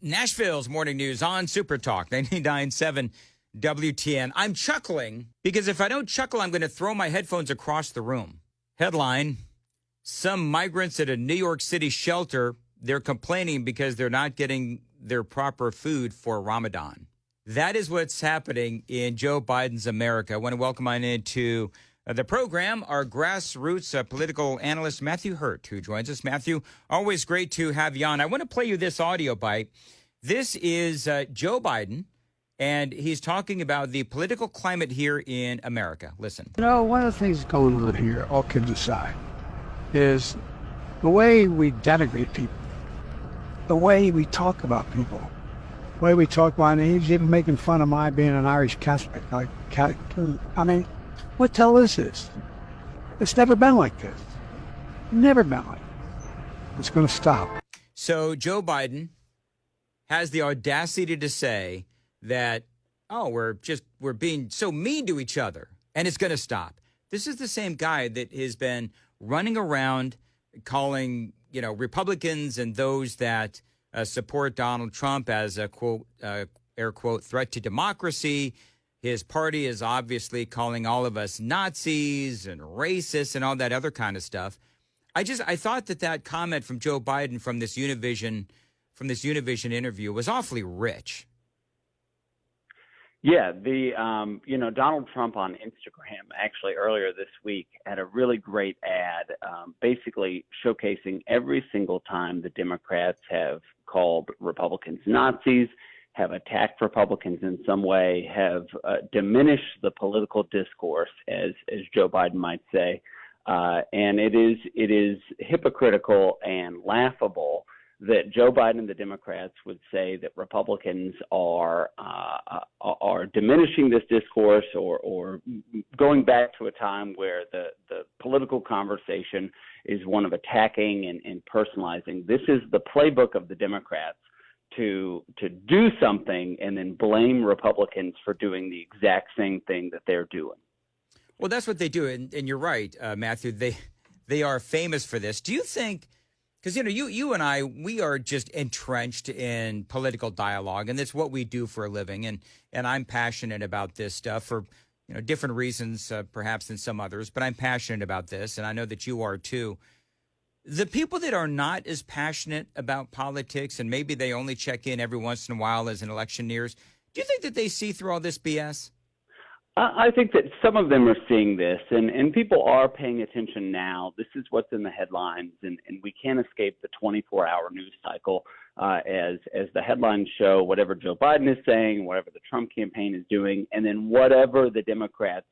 Nashville's morning news on Super Talk 99.7 WTN. I'm chuckling because if I don't chuckle, I'm going to throw my headphones across the room. Headline, some migrants at a New York City shelter, they're complaining because they're not getting their proper food for Ramadan. That is what's happening in Joe Biden's America. I want to welcome on into the program our Grassroots political analyst, Matthew Hurtt, who joins us. Matthew, always great to have you on. I want to play you this audio bite. This is Joe Biden, and he's talking about the political climate here in America. Listen. You know, one of the things going on here, all kids aside, is the way we denigrate people, the way we talk about people, the way we talk about, and he's even making fun of my being an Irish Catholic. I mean, what the hell is this? It's never been like this. Never been like this. It's going to stop. So Joe Biden has the audacity to say that, oh, we're being so mean to each other, and it's going to stop. This is the same guy that has been running around calling, Republicans and those that support Donald Trump as a, quote, air quote, threat to democracy. His party is obviously calling all of us Nazis and racists and all that other kind of stuff. I thought that comment from Joe Biden from this Univision interview was awfully rich. Yeah, Donald Trump on Instagram actually earlier this week had a really great ad, basically showcasing every single time the Democrats have called Republicans Nazis, have attacked Republicans in some way, have diminished the political discourse, as Joe Biden might say, and it is hypocritical and laughable that Joe Biden and the Democrats would say that Republicans are diminishing this discourse or going back to a time where the political conversation is one of attacking and personalizing. This is the playbook of the Democrats to do something and then blame Republicans for doing the exact same thing that they're doing. Well, that's what they do, and you're right, Matthew. They are famous for this. Do you think? Because, you and I, we are just entrenched in political dialogue, and that's what we do for a living. And I'm passionate about this stuff for, different reasons, perhaps than some others. But I'm passionate about this, and I know that you are too. The people that are not as passionate about politics, and maybe they only check in every once in a while as an election nears, do you think that they see through all this BS? I think that some of them are seeing this, and people are paying attention now. This is what's in the headlines, and we can't escape the 24-hour news cycle as the headlines show whatever Joe Biden is saying, whatever the Trump campaign is doing, and then whatever the Democrats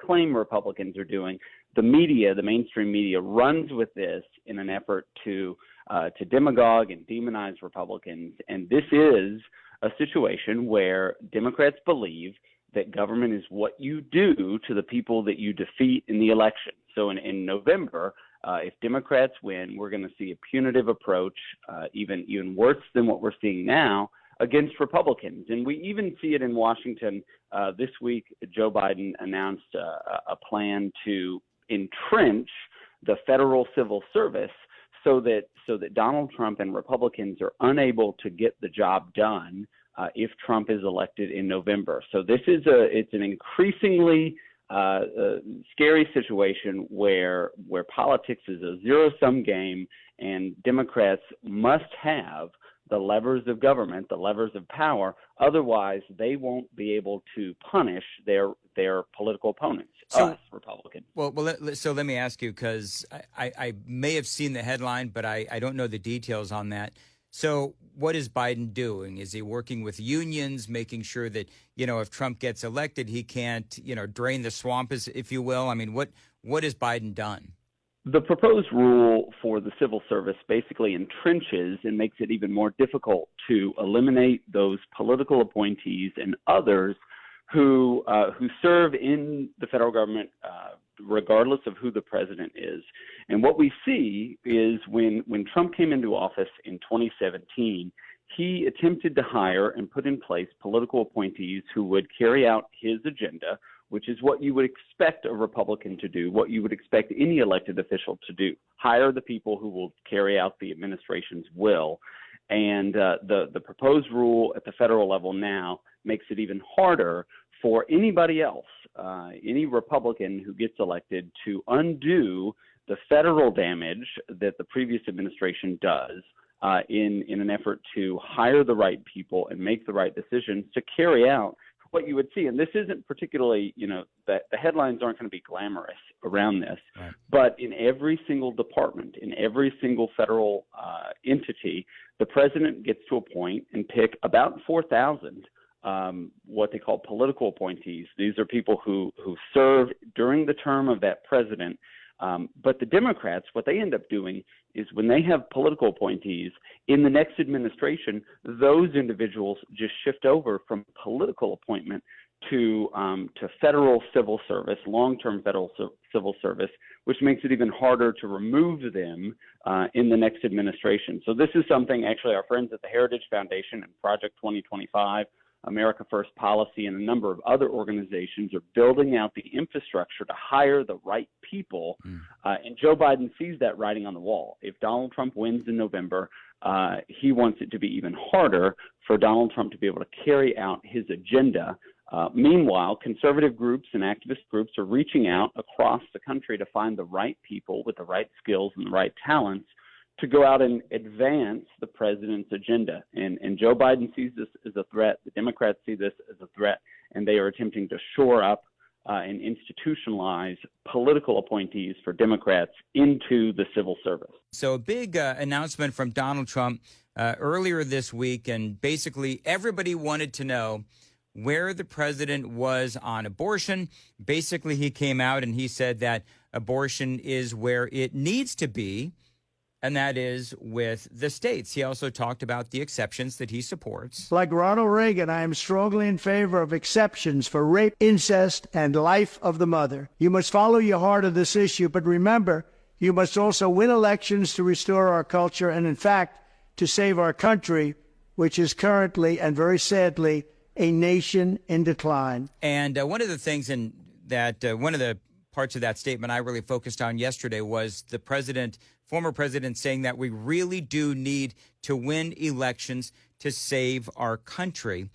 claim Republicans are doing. The media, the mainstream media, runs with this in an effort to demagogue and demonize Republicans, and this is a situation where Democrats believe that government is what you do to the people that you defeat in the election. So in November, if Democrats win, we're going to see a punitive approach, even worse than what we're seeing now, against Republicans. And we even see it in Washington. This week, Joe Biden announced a plan to entrench the federal civil service so that Donald Trump and Republicans are unable to get the job done if Trump is elected in November. So this is it's an increasingly scary situation where politics is a zero-sum game, and Democrats must have the levers of government, the levers of power. Otherwise, they won't be able to punish their political opponents, us Republicans. Well, so let me ask you, because I may have seen the headline, but I don't know the details on that. So what is Biden doing? Is he working with unions, making sure that, if Trump gets elected, he can't, drain the swamp, if you will? I mean, what has Biden done? The proposed rule for the civil service basically entrenches and makes it even more difficult to eliminate those political appointees and others who serve in the federal government, regardless of who the president is. And what we see is when Trump came into office in 2017, he attempted to hire and put in place political appointees who would carry out his agenda, which is what you would expect a Republican to do, what you would expect any elected official to do, hire the people who will carry out the administration's will. And the proposed rule at the federal level now makes it even harder for anybody else, any Republican who gets elected, to undo the federal damage that the previous administration does in an effort to hire the right people and make the right decisions to carry out what you would see. And this isn't particularly, the headlines aren't going to be glamorous around this, right. But in every single department, in every single federal entity, the president gets to appoint and pick about 4,000 what they call political appointees. These are people who serve during the term of that president. But the Democrats, what they end up doing is when they have political appointees in the next administration, those individuals just shift over from political appointment to federal civil service, long-term federal civil service, which makes it even harder to remove them in the next administration. So this is something actually our friends at the Heritage Foundation and Project 2025, America First Policy, and a number of other organizations are building out the infrastructure to hire the right people. And Joe Biden sees that writing on the wall. If Donald Trump wins in November, he wants it to be even harder for Donald Trump to be able to carry out his agenda. Meanwhile, conservative groups and activist groups are reaching out across the country to find the right people with the right skills and the right talents to go out and advance the president's agenda. And Joe Biden sees this as a threat. The Democrats see this as a threat, and they are attempting to shore up and institutionalize political appointees for Democrats into the civil service. So a big announcement from Donald Trump earlier this week, and basically everybody wanted to know where the president was on abortion. Basically, he came out and he said that abortion is where it needs to be, and that is with the states. He also talked about the exceptions that he supports. Like Ronald Reagan, I am strongly in favor of exceptions for rape, incest, and life of the mother. You must follow your heart of this issue, but remember, you must also win elections to restore our culture and, in fact, to save our country, which is currently, and very sadly, a nation in decline. And one of the things in that, one of the parts of that statement I really focused on yesterday was the former president saying that we really do need to win elections to save our country.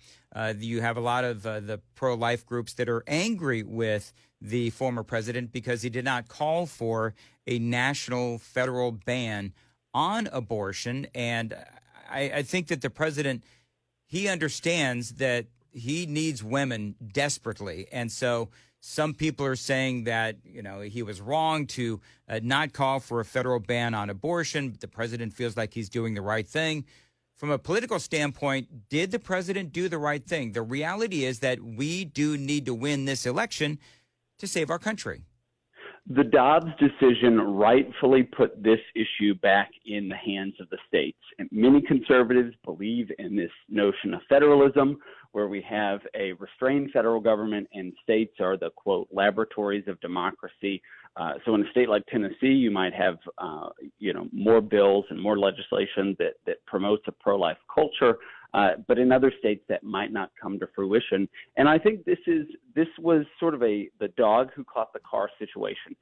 You have a lot of the pro-life groups that are angry with the former president because he did not call for a national federal ban on abortion. And I think that the president, he understands that he needs women desperately. And so some people are saying that, he was wrong to not call for a federal ban on abortion. The president feels like he's doing the right thing. From a political standpoint, did the president do the right thing? The reality is that we do need to win this election to save our country. The Dobbs decision rightfully put this issue back in the hands of the states. And many conservatives believe in this notion of federalism, where we have a restrained federal government and states are the, quote, laboratories of democracy. So in a state like Tennessee, you might have, more bills and more legislation that promotes a pro-life culture. But in other states that might not come to fruition. And I think this was sort of the dog who caught the car situation.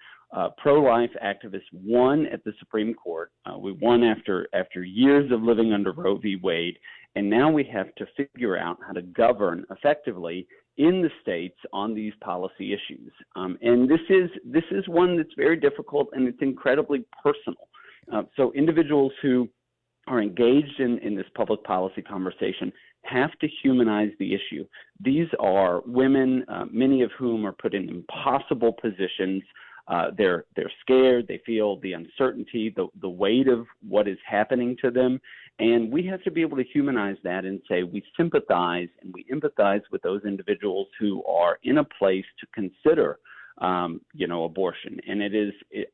Pro-life activists won at the Supreme Court. We won after years of living under Roe v. Wade. And now we have to figure out how to govern effectively in the states on these policy issues. And this is one that's very difficult, and it's incredibly personal. So individuals who are engaged in this public policy conversation have to humanize the issue. These are women, many of whom are put in impossible positions. They're scared. They feel the uncertainty, the weight of what is happening to them. And we have to be able to humanize that and say we sympathize and we empathize with those individuals who are in a place to consider abortion. And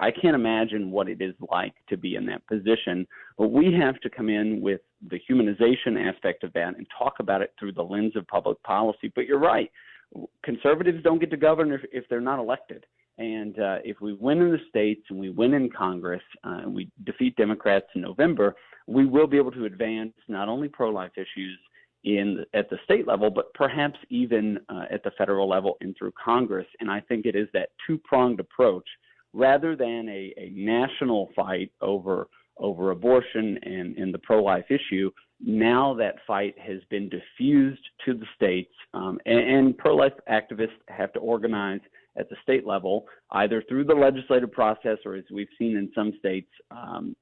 I can't imagine what it is like to be in that position, but we have to come in with the humanization aspect of that and talk about it through the lens of public policy. But you're right. Conservatives don't get to govern if they're not elected. And if we win in the states and we win in Congress, and we defeat Democrats in November, we will be able to advance not only pro-life issues at the state level, but perhaps even at the federal level and through Congress. And I think it is that two-pronged approach rather than a national fight over abortion and the pro-life issue. Now that fight has been diffused to the states, and pro-life activists have to organize at the state level, either through the legislative process or, as we've seen in some states,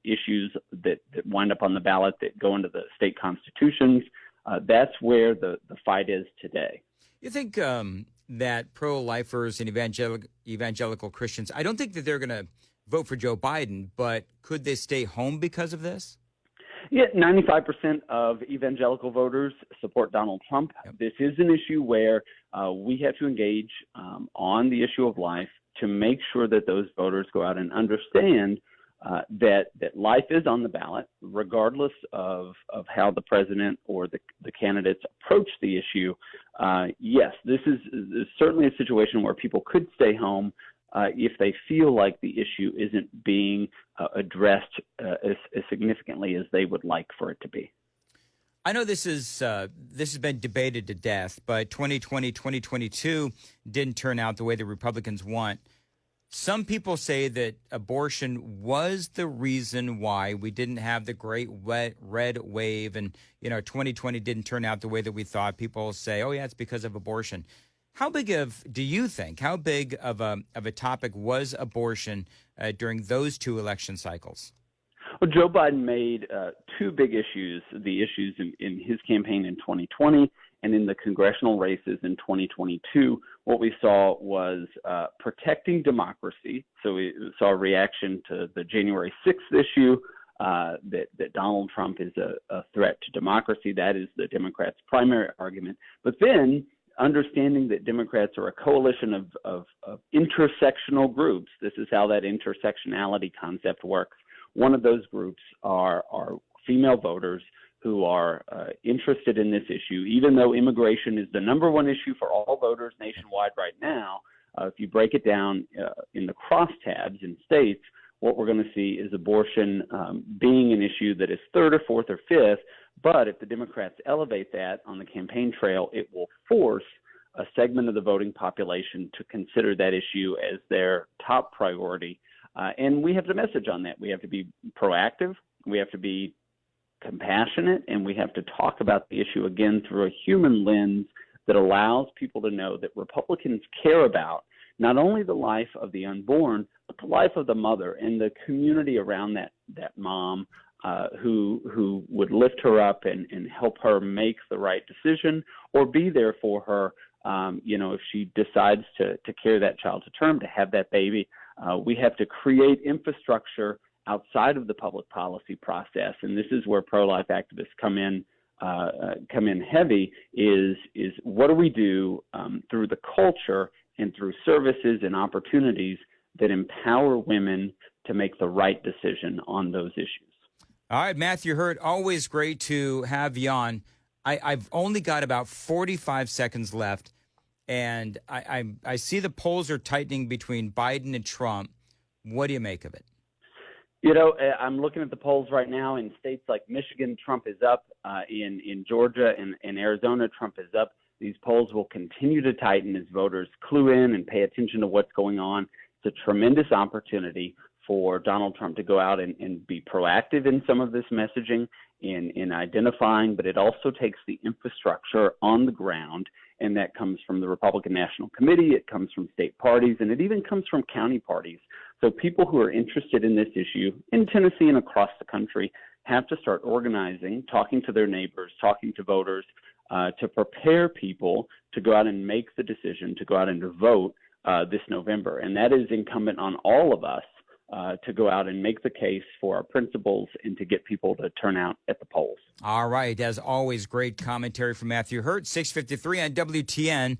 issues that wind up on the ballot that go into the state constitutions. That's where the fight is today. You think that pro-lifers and evangelical Christians, I don't think that they're going to vote for Joe Biden, but could they stay home because of this? Yeah, 95% of evangelical voters support Donald Trump. Yep. This is an issue where we have to engage on the issue of life to make sure that those voters go out and understand that life is on the ballot, regardless of how the president or the candidates approach the issue. Yes, this is certainly a situation where people could stay home if they feel like the issue isn't being addressed as significantly as they would like for it to be. I know this has been debated to death, but 2020, 2022 didn't turn out the way the Republicans want. Some people say that abortion was the reason why we didn't have the great red wave, and 2020 didn't turn out the way that we thought. People say, "Oh yeah, it's because of abortion." How big of a topic was abortion during those two election cycles? Well, Joe Biden made two big issues, the issues in his campaign in 2020 and in the congressional races in 2022. What we saw was protecting democracy. So we saw a reaction to the January 6th issue, that Donald Trump is a threat to democracy. That is the Democrats' primary argument. But then understanding that Democrats are a coalition of intersectional groups. This is how that intersectionality concept works. One of those groups are female voters who are interested in this issue, even though immigration is the number one issue for all voters nationwide right now. If you break it down in the crosstabs in states, what we're going to see is abortion being an issue that is third or fourth or fifth. But if the Democrats elevate that on the campaign trail, it will force a segment of the voting population to consider that issue as their top priority. And we have to message on that. We have to be proactive. We have to be compassionate, and we have to talk about the issue again through a human lens that allows people to know that Republicans care about not only the life of the unborn, but the life of the mother and the community around that mom who would lift her up and help her make the right decision or be there for her, if she decides to carry that child to term, to have that baby. We have to create infrastructure outside of the public policy process, and this is where pro-life activists come in heavy. Is what do we do through the culture and through services and opportunities that empower women to make the right decision on those issues? All right, Matthew Hurtt, always great to have you on. I've only got about 45 seconds left, and I see the polls are tightening between Biden and Trump. What do you make of it? I'm looking at the polls right now in states like Michigan. Trump is up. In Georgia and Arizona, Trump is up. These polls will continue to tighten as voters clue in and pay attention to what's going on. It's a tremendous opportunity for Donald Trump to go out and be proactive in some of this messaging, in identifying, but it also takes the infrastructure on the ground, and that comes from the Republican National Committee, it comes from state parties, and it even comes from county parties. So people who are interested in this issue in Tennessee and across the country have to start organizing, talking to their neighbors, talking to voters, to prepare people to go out and make the decision to go out and to vote this November. And that is incumbent on all of us to go out and make the case for our principles and to get people to turn out at the polls. All right. As always, great commentary from Matthew Hurtt, 653 on WTN.